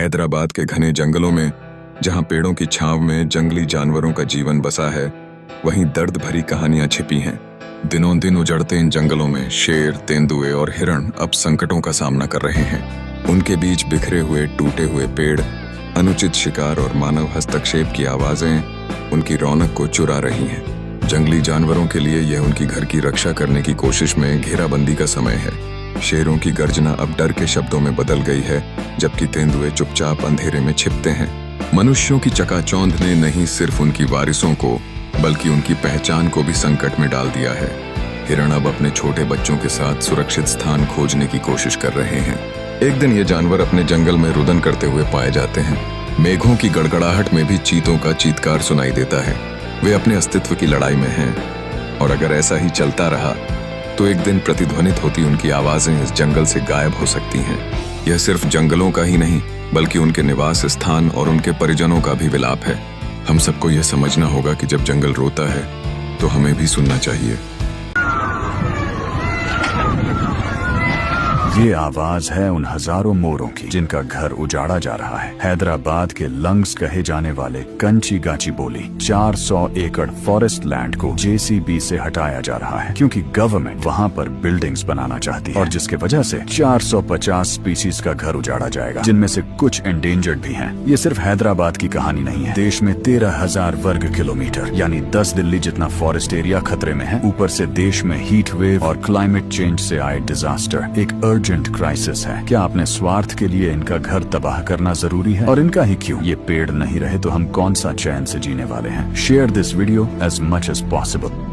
हैदराबाद के घने जंगलों में, जहां पेड़ों की छांव में जंगली जानवरों का जीवन बसा है, वहीं दर्द भरी कहानियां छिपी हैं। दिनों दिन उजड़ते इन जंगलों में शेर, तेंदुए और हिरण अब संकटों का सामना कर रहे हैं। उनके बीच बिखरे हुए, टूटे हुए पेड़, अनुचित शिकार और मानव हस्तक्षेप की आवाजें उनकी रौनक को चुरा रही हैं। जंगली जानवरों के लिए यह उनकी घर की रक्षा करने की कोशिश में घेराबंदी का समय है। शेरों की गर्जना अब डर के शब्दों में बदल गई है, जबकि तेंदुए चुपचाप अंधेरे में छिपते हैं। मनुष्यों की चकाचौंध ने नहीं सिर्फ उनकी वारिसों को, बल्कि उनकी पहचान को भी संकट में डाल दिया है। हिरण अब अपने छोटे बच्चों के साथ सुरक्षित स्थान खोजने की कोशिश कर रहे हैं। एक दिन ये जानवर अपने जंगल में रुदन करते हुए पाए जाते हैं। मेघों की गड़गड़ाहट में भी चीतों का चीत्कार सुनाई देता है। वे अपने अस्तित्व की लड़ाई में हैं, और अगर ऐसा ही चलता रहा तो एक दिन प्रतिध्वनित होती उनकी आवाजें इस जंगल से गायब हो सकती हैं। यह सिर्फ जंगलों का ही नहीं, बल्कि उनके निवास स्थान और उनके परिजनों का भी विलाप है। हम सबको यह समझना होगा कि जब जंगल रोता है तो हमें भी सुनना चाहिए। ये आवाज है उन हजारों मोरों की जिनका घर उजाड़ा जा रहा है। हैदराबाद के लंग्स कहे जाने वाले कंची गाची बोली 400 एकड़ फॉरेस्ट लैंड को जेसीबी से हटाया जा रहा है, क्योंकि गवर्नमेंट वहाँ पर बिल्डिंग्स बनाना चाहती है, और जिसके वजह से 450 स्पीशीज का घर उजाड़ा जाएगा, जिनमें से कुछ एंडेंजर्ड भी हैं। ये सिर्फ हैदराबाद की कहानी नहीं है। देश में 13,000 वर्ग किलोमीटर यानी 10 दिल्ली जितना फॉरेस्ट एरिया खतरे में है। ऊपर से देश में हीट वेव और क्लाइमेट चेंज से आए डिजास्टर एक अर्जेंट क्राइसिस है। क्या अपने स्वार्थ के लिए इनका घर तबाह करना जरूरी है? और इनका ही क्यों? ये पेड़ नहीं रहे तो हम कौन सा चैन से जीने वाले हैं? Share this video as much as possible.